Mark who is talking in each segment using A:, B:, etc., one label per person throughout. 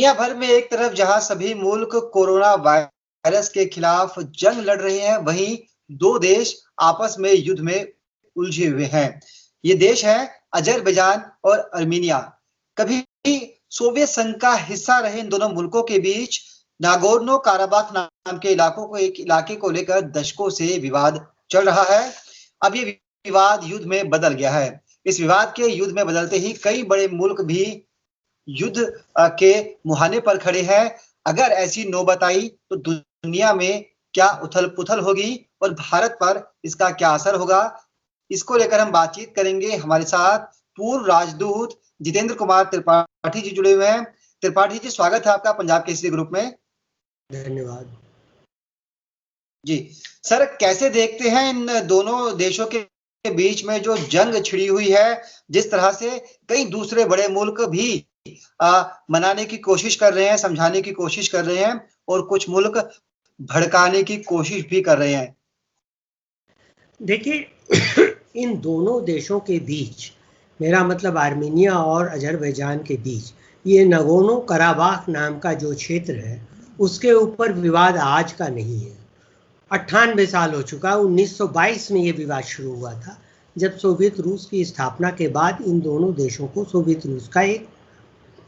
A: दुनिया भर में एक तरफ जहां सभी मुल्क कोरोना वायरस के खिलाफ जंग लड़ रहे हैं, वहीं दो देश आपस में युद्ध में उलझे हुए हैं। ये देश है अजरबैजान और अर्मीनिया। कभी सोवियत संघ का हिस्सा रहे इन दोनों मुल्कों के बीच नागोर्नो काराबाख नाम के इलाके को लेकर दशकों से विवाद चल रहा है। अब ये विवाद युद्ध में बदल गया है। इस विवाद के युद्ध में बदलते ही कई बड़े मुल्क भी युद्ध के मुहाने पर खड़े हैं। अगर ऐसी नौबत आई तो दुनिया में क्या उथल पुथल होगी और भारत पर इसका क्या असर होगा, इसको लेकर हम बातचीत करेंगे। हमारे साथ पूर्व राजदूत जितेंद्र कुमार त्रिपाठी जी जुड़े हुए हैं। त्रिपाठी जी, स्वागत है आपका पंजाब केसरी ग्रुप में।
B: धन्यवाद
A: जी सर, कैसे देखते हैं इन दोनों देशों के बीच में जो जंग छिड़ी हुई है, जिस तरह से कई दूसरे बड़े मुल्क भी मनाने की कोशिश कर रहे हैं, समझाने की कोशिश कर रहे हैं और कुछ मुल्क भड़काने की कोशिश भी कर रहे हैं।
B: देखिए, इन दोनों देशों के बीच, मेरा मतलब आर्मीनिया और अजरबैजान के बीच, ये नगोर्नो कराबाख नाम का जो क्षेत्र है उसके ऊपर विवाद आज का नहीं है। 98 साल हो चुका। 1922 में ये विवाद शुरू हुआ था, जब सोवियत रूस की स्थापना के बाद इन दोनों देशों को सोवियत रूस का एक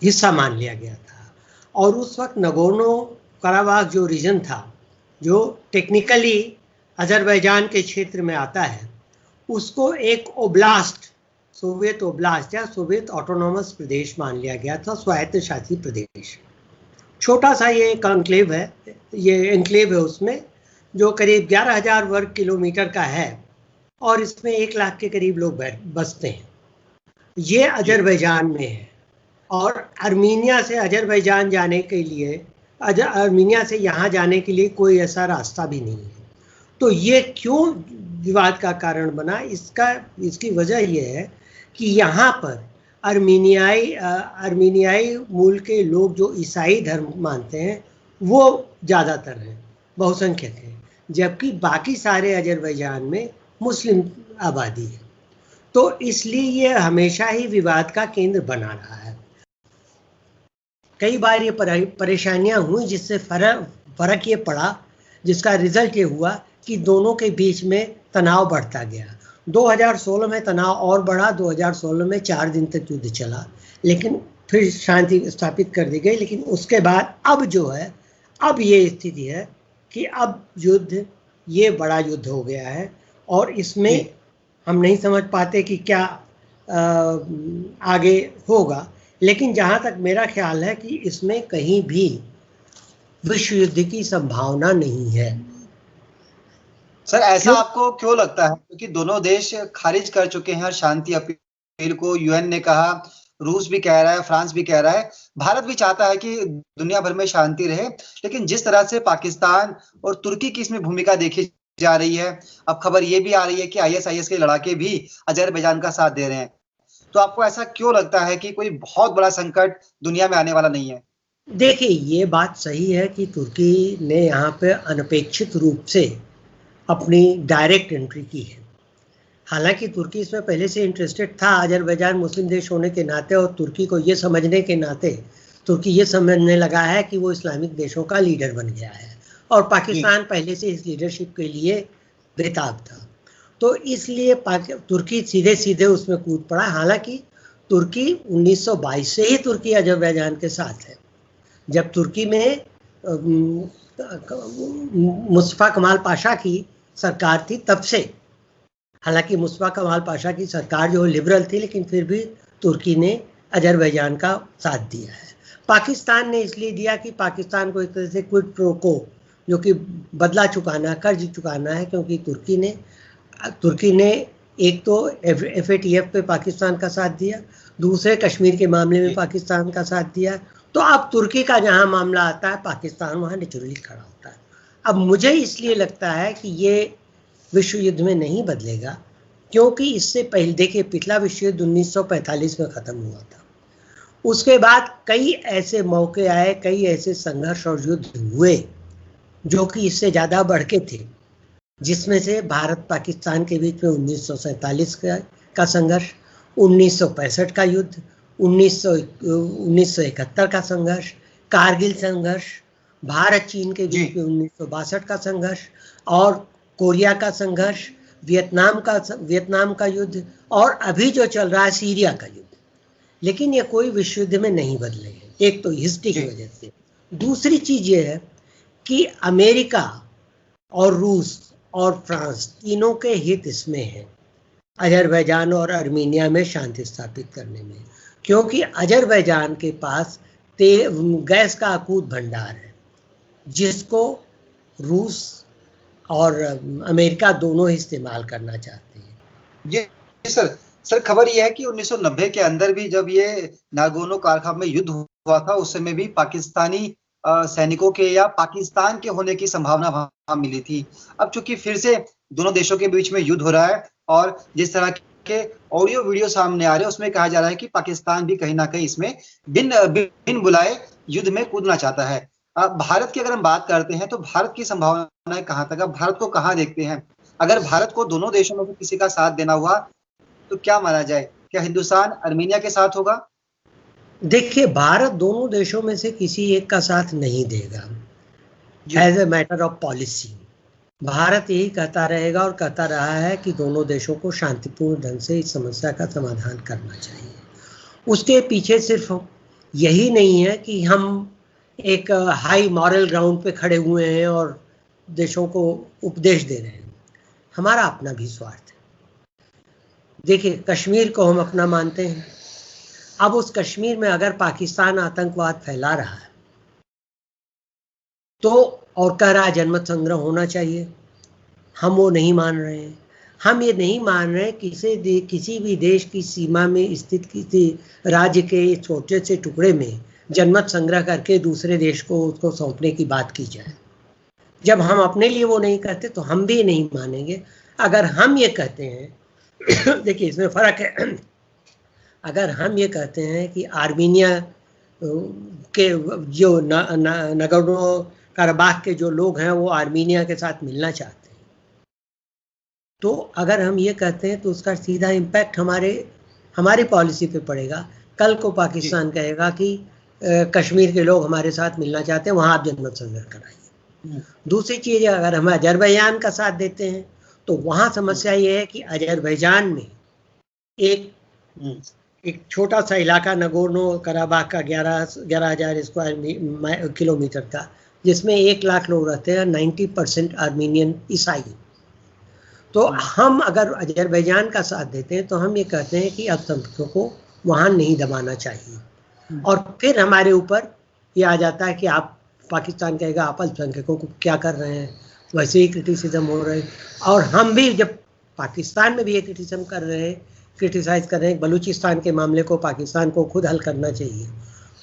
B: हिस्सा मान लिया गया था। और उस वक्त नगोर्नो कराबाख जो रीजन था, जो टेक्निकली अजरबैजान के क्षेत्र में आता है, उसको एक ओब्लास्ट, सोवियत ओब्लास्ट या सोवियत ऑटोनॉमस प्रदेश मान लिया गया था, स्वायत्त शासी प्रदेश। छोटा सा ये एक एन्क्लेव है, उसमें जो करीब 11,000 वर्ग किलोमीटर का है और इसमें 1 लाख के करीब लोग बसते हैं। ये अजरबैजान में है और आर्मीनिया से अजरबैजान जाने के लिए, आर्मीनिया से यहाँ जाने के लिए कोई ऐसा रास्ता भी नहीं है। तो ये क्यों विवाद का कारण बना, इसकी वजह यह है कि यहाँ पर आर्मीनियाई मूल के लोग जो ईसाई धर्म मानते हैं वो ज़्यादातर हैं, बहुसंख्यक हैं, जबकि बाकी सारे अजरबैजान में मुस्लिम आबादी है। तो इसलिए ये हमेशा ही विवाद का केंद्र बना रहा है। कई बार ये परेशानियां हुई, जिससे फर्क ये पड़ा, जिसका रिजल्ट ये हुआ कि दोनों के बीच में तनाव बढ़ता गया। 2016 में तनाव और बढ़ा। 2016 में 4 दिन तक युद्ध चला, लेकिन फिर शांति स्थापित कर दी गई। लेकिन उसके बाद अब जो है, अब ये स्थिति है कि अब युद्ध, ये बड़ा युद्ध हो गया है और इसमें हम नहीं समझ पाते कि क्या आगे होगा। लेकिन जहाँ तक मेरा ख्याल है कि इसमें कहीं भी विश्व युद्ध की संभावना नहीं है।
A: सर, ऐसा आपको क्यों लगता है? क्योंकि दोनों देश खारिज कर चुके हैं शांति अपील को। यूएन ने कहा, रूस भी कह रहा है, फ्रांस भी कह रहा है, भारत भी चाहता है कि दुनिया भर में शांति रहे। लेकिन जिस तरह से पाकिस्तान और तुर्की की इसमें भूमिका देखी जा रही है, अब खबर ये भी आ रही है कि आईएसआईएस के लड़ाके भी अजरबैजान का साथ दे रहे हैं। तो आपको ऐसा क्यों लगता है कि कोई बहुत बड़ा संकट दुनिया में आने वाला नहीं है?
B: देखिए, ये बात सही है कि तुर्की ने यहाँ पे अनपेक्षित रूप से अपनी डायरेक्ट एंट्री की है। हालांकि तुर्की इसमें पहले से इंटरेस्टेड था। अजरबैजान मुस्लिम देश होने के नाते और तुर्की को ये समझने के नाते तुर्की ये समझने लगा है कि वो इस्लामिक देशों का लीडर बन गया है और पाकिस्तान पहले से इस लीडरशिप के लिए बेताब था। तो इसलिए तुर्की सीधे सीधे उसमें कूद पड़ा। हालांकि तुर्की 1922 से ही तुर्की अजरबैजान के साथ है। जब तुर्की में मुस्तफा कमाल पाशा की सरकार थी तब से, हालांकि मुस्तफा कमाल पाशा की सरकार जो लिबरल थी, लेकिन फिर भी तुर्की ने अजरबैजान का साथ दिया है। पाकिस्तान ने इसलिए दिया कि पाकिस्तान को एक तरह से क्विड प्रो को, जो कि बदला चुकाना, कर्ज चुकाना है, क्योंकि तुर्की ने एक तो FATF पे पाकिस्तान का साथ दिया, दूसरे कश्मीर के मामले में पाकिस्तान का साथ दिया। तो अब तुर्की का जहां मामला आता है, पाकिस्तान वहां नेचुरली खड़ा होता है। अब मुझे इसलिए लगता है कि ये विश्व युद्ध में नहीं बदलेगा, क्योंकि इससे पहले देखिए, पिछला विश्व युद्ध 1945 में ख़त्म हुआ था। उसके बाद कई ऐसे मौके आए, कई ऐसे संघर्ष और युद्ध हुए जो कि इससे ज़्यादा बढ़ के थे, जिसमें से भारत पाकिस्तान के बीच में 1947 का संघर्ष, 1965 का युद्ध, 1971 का संघर्ष, कारगिल संघर्ष, भारत चीन के बीच में 1962 का संघर्ष, और कोरिया का संघर्ष, वियतनाम का युद्ध, और अभी जो चल रहा है सीरिया का युद्ध। लेकिन ये कोई विश्व युद्ध में नहीं बदले हैं, एक तो हिस्ट्री की वजह से। दूसरी चीज ये है कि अमेरिका और रूस और फ्रांस तीनों के हित इसमें है अजरबैजान और आर्मीनिया में शांति स्थापित करने में, क्योंकि अजरबैजान के पास गैस का अकूत भंडार है जिसको रूस और अमेरिका दोनों ही इस्तेमाल करना चाहते हैं।
A: जी सर, खबर यह है कि 1990 के अंदर भी जब ये नागोर्नो काराबाख में युद्ध हुआ था, उस समय भी पाकिस्तानी सैनिकों के या पाकिस्तान के होने की संभावना वहां मिली थी। अब चूंकि फिर से दोनों देशों के बीच में युद्ध हो रहा है और जिस तरह के ऑडियो वीडियो सामने आ रहे हैं उसमें कहा जा रहा है कि पाकिस्तान भी कहीं ना कहीं इसमें बिन बुलाए युद्ध में कूदना चाहता है। भारत की अगर हम बात करते हैं तो भारत की संभावनाएं कहाँ तक, अब भारत को कहाँ देखते हैं? अगर भारत को दोनों देशों में से किसी का साथ देना हुआ तो क्या माना जाए, क्या हिंदुस्तान आर्मीनिया के साथ होगा?
B: देखिए, भारत दोनों देशों में से किसी एक का साथ नहीं देगा। As a matter of policy Bharat यही कहता रहेगा और कहता रहा है कि दोनों देशों को शांतिपूर्ण ढंग से इस समस्या का समाधान करना चाहिए। उसके पीछे सिर्फ यही नहीं है कि हम एक हाई मॉरल ग्राउंड पे खड़े हुए हैं और देशों को उपदेश दे रहे हैं। हमारा अपना भी स्वार्थ है। देखिए, कश्मीर को हम अपना मानते हैं। अब उस कश्मीर में अगर पाकिस्तान आतंकवाद फैला रहा है तो और कह रहा है जनमत संग्रह होना चाहिए, हम वो नहीं मान रहे हैं। हम ये नहीं मान रहे किसी भी देश की सीमा में स्थित किसी राज्य के छोटे से टुकड़े में जनमत संग्रह करके दूसरे देश को उसको सौंपने की बात की जाए। जब हम अपने लिए वो नहीं करते तो हम भी नहीं मानेंगे। अगर हम ये कहते हैं देखिए इसमें फर्क है। अगर हम ये कहते हैं कि आर्मीनिया के जो नागोर्नो काराबाख के जो लोग हैं वो आर्मीनिया के साथ मिलना चाहते हैं, तो अगर हम ये कहते हैं तो उसका सीधा इम्पैक्ट हमारी पॉलिसी पे पड़ेगा। कल को पाकिस्तान कहेगा कि कश्मीर के लोग हमारे साथ मिलना चाहते हैं, वहाँ आप जनमत संग्रह कराइए। दूसरी चीज़, अगर हम अजरबैजान का साथ देते हैं तो वहाँ समस्या ये है कि अजरबैजान में एक छोटा सा इलाका नागोर्नो काराबाख का 11,000 स्क्वायर किलोमीटर का, जिसमें 1 लाख लोग रहते हैं, 90% आर्मीनियन ईसाई। तो हम अगर अजरबैजान का साथ देते हैं तो हम ये कहते हैं कि अल्पसंख्यकों को वहाँ नहीं दबाना चाहिए। और फिर हमारे ऊपर ये आ जाता है कि आप, पाकिस्तान कहेगा आप अल्पसंख्यकों को क्या कर रहे हैं, वैसे ही क्रिटिसिज्म हो रहे हैं। और हम भी जब पाकिस्तान में भी ये क्रिटिसाइज कर रहे हैं बलूचिस्तान के मामले को पाकिस्तान को खुद हल करना चाहिए,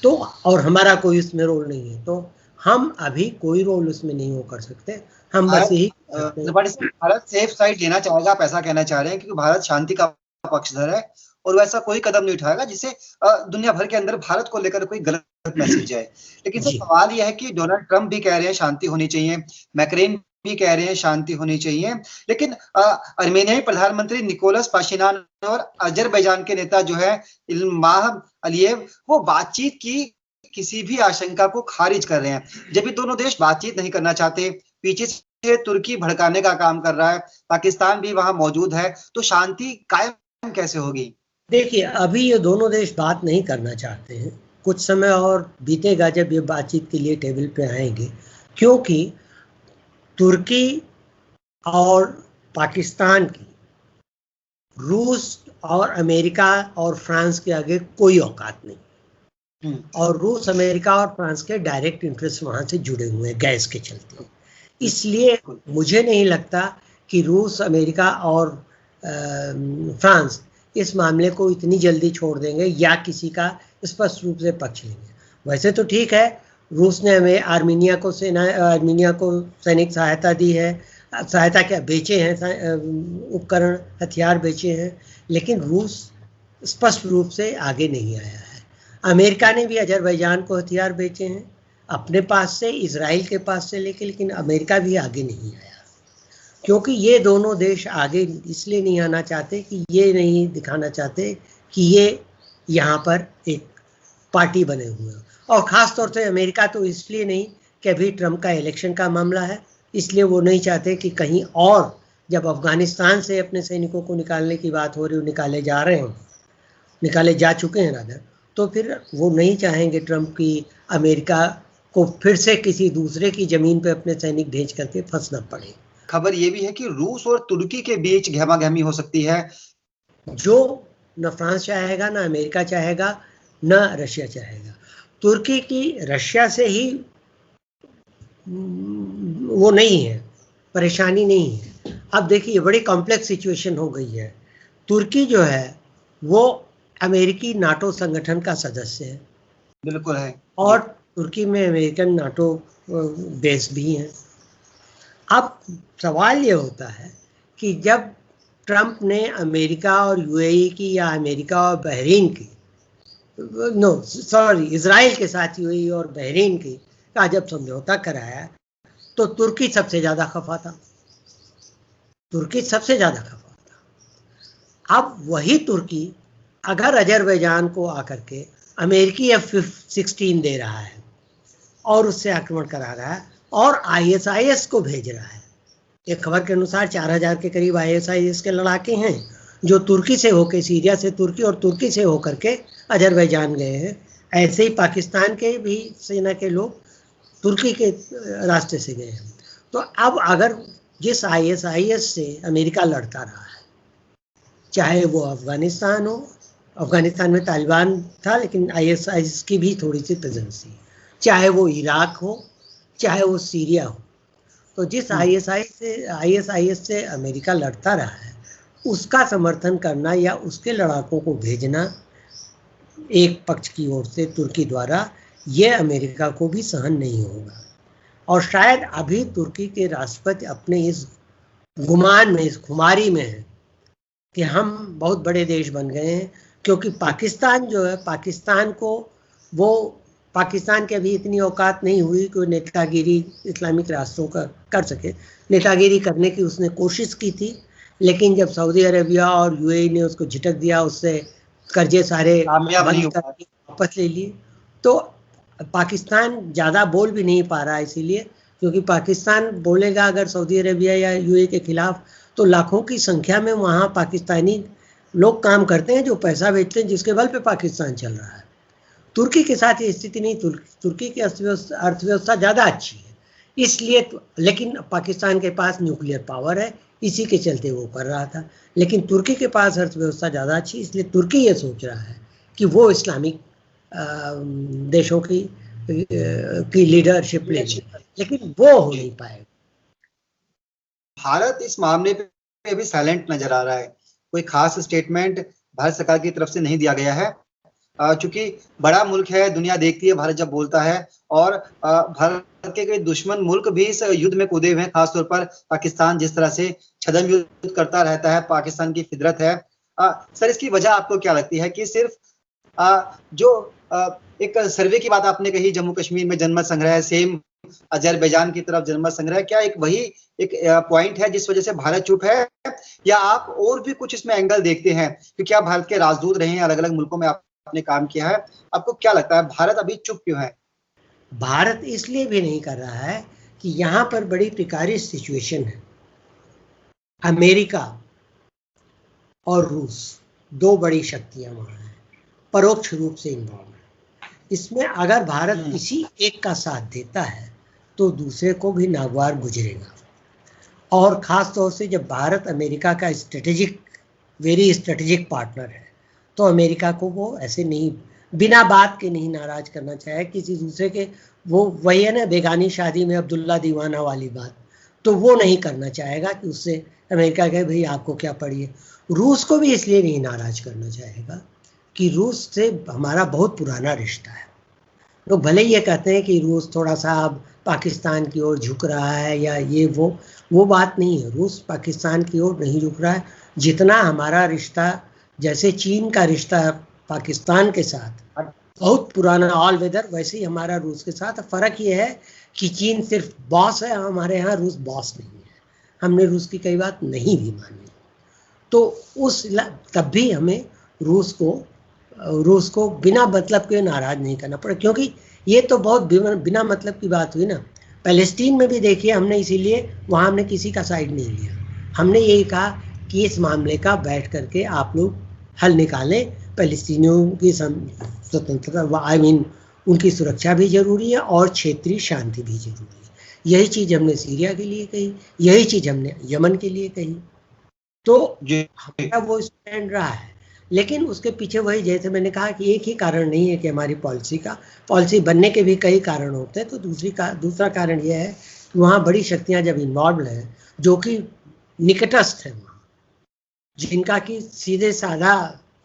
B: तो और हमारा कोई इसमें रोल नहीं है, तो हम अभी कोई रोल उसमें नहीं हो कर सकते। हम बस यही
A: भारत सेफ साइड लेना चाहेगा, आप ऐसा कहना चाह रहे हैं, क्योंकि भारत शांति का पक्षधर है और वैसा कोई कदम नहीं उठाएगा जिससे दुनिया भर के अंदर भारत को लेकर कोई गलत मैसेज जाए। लेकिन सवाल यह है कि डोनाल्ड ट्रंप भी कह रहे हैं शांति होनी चाहिए, मैक्रोन भी कह रहे हैं शांति होनी चाहिए, लेकिन आर्मेनियाई प्रधानमंत्री निकोलस पाशिनान और अजरबैजान के नेता जो है इल्हाम अलियेव, वो बातचीत की किसी भी आशंका को खारिज कर रहे हैं। जब भी दोनों देश बातचीत नहीं करना चाहते, पीछे से तुर्की भड़काने का काम कर रहा है, पाकिस्तान भी वहां मौजूद है, तो शांति कायम कैसे होगी?
B: देखिए, अभी ये दोनों देश बात नहीं करना चाहते हैं। कुछ समय और बीतेगा जब ये बातचीत के लिए टेबल पे आएंगे, क्योंकि तुर्की और पाकिस्तान की रूस और अमेरिका और फ्रांस के आगे कोई औकात नहीं। और रूस, अमेरिका और फ्रांस के डायरेक्ट इंटरेस्ट वहां से जुड़े हुए हैं गैस के चलते। इसलिए मुझे नहीं लगता कि रूस, अमेरिका और फ्रांस इस मामले को इतनी जल्दी छोड़ देंगे या किसी का स्पष्ट रूप से पक्ष लेंगे। वैसे तो ठीक है, रूस ने हमें आर्मीनिया को सैनिक सहायता दी है, सहायता क्या बेचे हैं, उपकरण हथियार बेचे हैं, लेकिन रूस स्पष्ट रूप से आगे नहीं आया है। अमेरिका ने भी अजरबैजान को हथियार बेचे हैं अपने पास से, इजराइल के पास से लेकिन अमेरिका भी आगे नहीं आया, क्योंकि ये दोनों देश आगे इसलिए नहीं आना चाहते कि ये नहीं दिखाना चाहते कि ये यहाँ पर एक पार्टी बने हुए हैं। और ख़ास तौर से अमेरिका तो इसलिए नहीं कि अभी ट्रंप का इलेक्शन का मामला है, इसलिए वो नहीं चाहते कि कहीं और जब अफगानिस्तान से अपने सैनिकों को निकालने की बात हो रही हो, निकाले जा रहे हों, निकाले जा चुके हैं रादर, तो फिर वो नहीं चाहेंगे ट्रंप की अमेरिका को फिर से किसी दूसरे की ज़मीन पे अपने सैनिक भेज करके फंसना पड़े।
A: खबर ये भी है कि रूस और तुर्की के बीच गहमा-गहमी हो सकती है।
B: जो न फ्रांस चाहेगा, न अमेरिका चाहेगा, न रशिया चाहेगा। तुर्की की रशिया से ही वो नहीं है, परेशानी नहीं है। अब देखिए बड़ी कॉम्प्लेक्स सिचुएशन हो गई है। तुर्की जो है वो अमेरिकी नाटो संगठन का सदस्य है,
A: बिल्कुल है,
B: और तुर्की में अमेरिकन नाटो बेस भी हैं। अब सवाल ये होता है कि जब ट्रंप ने अमेरिका और यूएई की या अमेरिका और बहरीन की इजराइल के साथ यूएई और बहरीन की का जब समझौता कराया तो तुर्की सबसे ज़्यादा खफा था, तुर्की सबसे ज़्यादा खफा था। अब वही तुर्की अगर अजरबैजान को आकर के अमेरिकी F-16 दे रहा है और उससे आक्रमण करा रहा है और ISIS को भेज रहा है, एक खबर के अनुसार 4000 के करीब ISIS के लड़ाके हैं जो तुर्की से होकर, सीरिया से तुर्की और तुर्की से होकर के अजरबैजान गए हैं। ऐसे ही पाकिस्तान के भी सेना के लोग तुर्की के रास्ते से गए हैं। तो अब अगर जिस ISIS से अमेरिका लड़ता रहा है, चाहे वो अफगानिस्तान हो, अफगानिस्तान में तालिबान था लेकिन ISIS की भी थोड़ी सी प्रेजेंस थी, चाहे वो इराक हो, चाहे वो सीरिया हो, तो जिस ISIS से अमेरिका लड़ता रहा है उसका समर्थन करना या उसके लड़ाकों को भेजना एक पक्ष की ओर से तुर्की द्वारा, ये अमेरिका को भी सहन नहीं होगा। और शायद अभी तुर्की के राष्ट्रपति अपने इस गुमान में, इस खुमारी में है कि हम बहुत बड़े देश बन गए हैं, क्योंकि पाकिस्तान जो है, पाकिस्तान को वो पाकिस्तान की अभी इतनी औकात नहीं हुई कि नेतागिरी इस्लामिक राष्ट्रों का कर सके। नेतागिरी करने की उसने कोशिश की थी, लेकिन जब सऊदी अरेबिया और यूएई ने उसको झिटक दिया, उससे कर्जे सारे वापस ले लिए, तो पाकिस्तान ज़्यादा बोल भी नहीं पा रहा है। इसीलिए क्योंकि पाकिस्तान बोलेगा अगर सऊदी अरेबिया या यूएई के खिलाफ, तो लाखों की संख्या में वहाँ पाकिस्तानी लोग काम करते हैं जो पैसा बेचते हैं, जिसके बल पे पाकिस्तान चल रहा है। तुर्की के साथ ये स्थिति नहीं, तुर्की की अर्थव्यवस्था ज़्यादा अच्छी है इसलिए, लेकिन पाकिस्तान के पास न्यूक्लियर पावर है, इसी के चलते वो कर रहा था। लेकिन तुर्की के पास अर्थव्यवस्था ज़्यादा अच्छी, इसलिए तुर्की ये सोच रहा है कि वो इस्लामिक देशों की लीडरशिप लेगी, लेकिन वो हो नहीं पाएगा।
A: भारत इस मामले पे अभी साइलेंट नजर आ रहा है, कोई खास स्टेटमेंट भारत सरकार की तरफ से नहीं दिया गया है। चूंकि बड़ा मुल्क है, दुनिया देखती है भारत जब बोलता है, और भारत के कई दुश्मन मुल्क भी इस युद्ध में कूदे हुए हैं, खासतौर पर पाकिस्तान जिस तरह से छद्म युद्ध करता रहता है, पाकिस्तान की फितरत है। सर, इसकी वजह आपको क्या लगती है कि सिर्फ जो एक सर्वे की बात आपने कही, जम्मू कश्मीर में जनमत संग्रह, सेम अजरबैजान की तरफ जनमत संग्रह, क्या एक वही एक पॉइंट है जिस वजह से भारत चुप है, या आप और भी कुछ इसमें एंगल देखते हैं? क्योंकि आप भारत के राजदूत रहे हैं, अलग अलग मुल्कों में आपने काम किया है, आपको क्या लगता है भारत अभी चुप क्यों है?
B: भारत इसलिए भी नहीं कर रहा है कि यहाँ पर बड़ी प्रिकारियस सिचुएशन है। अमेरिका और रूस दो बड़ी शक्तियां वहाँ हैं, परोक्ष रूप से इन्वॉल्व है इसमें। अगर भारत किसी एक का साथ देता है तो दूसरे को भी नागवार गुजरेगा, और ख़ास तौर से जब भारत अमेरिका का वेरी स्ट्रेटेजिक पार्टनर है, तो अमेरिका को वो ऐसे नहीं, बिना बात के नहीं नाराज करना चाहे किसी दूसरे के। वो वही है ना, बेगानी शादी में अब्दुल्ला दीवाना वाली बात, तो वो नहीं करना चाहेगा कि उससे अमेरिका कहे भाई आपको क्या पड़ी है। रूस को भी इसलिए नहीं नाराज करना चाहेगा कि रूस से हमारा बहुत पुराना रिश्ता है। लोग भले ये कहते हैं कि रूस थोड़ा सा अब पाकिस्तान की ओर झुक रहा है या ये वो बात नहीं है। रूस पाकिस्तान की ओर नहीं झुक रहा है, जितना हमारा रिश्ता, जैसे चीन का रिश्ता पाकिस्तान के साथ बहुत पुराना ऑल वेदर, वैसे ही हमारा रूस के साथ। फ़र्क ये है कि चीन सिर्फ बॉस है, हमारे यहाँ रूस बॉस नहीं है। हमने रूस की कई बात नहीं भी मानी, तो तब भी हमें रूस को रूस को बिना मतलब के नाराज नहीं करना पड़े, क्योंकि ये तो बहुत बिना मतलब की बात हुई ना। पैलेस्टीन में भी देखिए, हमने इसीलिए वहाँ हमने किसी का साइड नहीं लिया, हमने यही कहा कि इस मामले का बैठ करके आप लोग हल निकालें, पैलेस्टीनियों की स्वतंत्रता, आई मीन उनकी सुरक्षा भी जरूरी है और क्षेत्रीय शांति भी जरूरी है। यही चीज हमने सीरिया के लिए कही, यही चीज हमने यमन के लिए कही, तो हमारा वो स्टैंड रहा है। लेकिन उसके पीछे वही, जैसे मैंने कहा कि एक ही कारण नहीं है कि हमारी पॉलिसी बनने के भी कई कारण होते हैं। तो दूसरा कारण यह है कि वहाँ बड़ी शक्तियां जब इन्वॉल्व हैं, जो कि निकटस्थ है वहाँ, जिनका कि सीधे साधा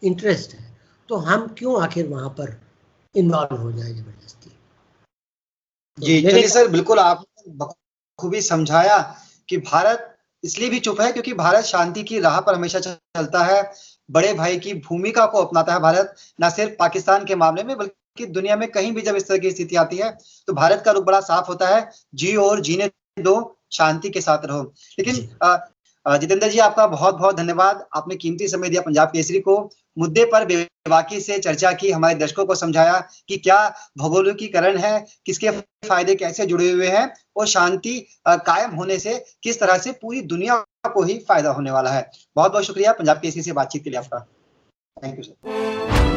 B: इंटरेस्ट है, तो हम क्यों आखिर वहाँ पर इन्वॉल्व हो जाए जबरदस्ती।
A: जी चलिए सर, बिल्कुल आपने बखूबी समझाया कि भारत इसलिए भी चुप है क्योंकि भारत शांति की राह पर हमेशा चलता है, बड़े भाई की भूमिका को अपनाता है भारत, न सिर्फ पाकिस्तान के मामले में बल्कि दुनिया में कहीं भी जब इस तरह की स्थिति आती है तो भारत का रुख बड़ा साफ होता है, जियो और जीने दो, शांति के साथ रहो। लेकिन जितेंद्र जी, आपका बहुत बहुत धन्यवाद, आपने कीमती समय दिया पंजाब केसरी को, मुद्दे पर बेबाकी से चर्चा की, हमारे दर्शकों को समझाया कि क्या भौगोलिकीकरण है, किसके फायदे कैसे जुड़े हुए हैं और शांति कायम होने से किस तरह से पूरी दुनिया को ही फायदा होने वाला है। बहुत बहुत शुक्रिया पंजाब केसरी से बातचीत के लिए आपका। Thank you sir.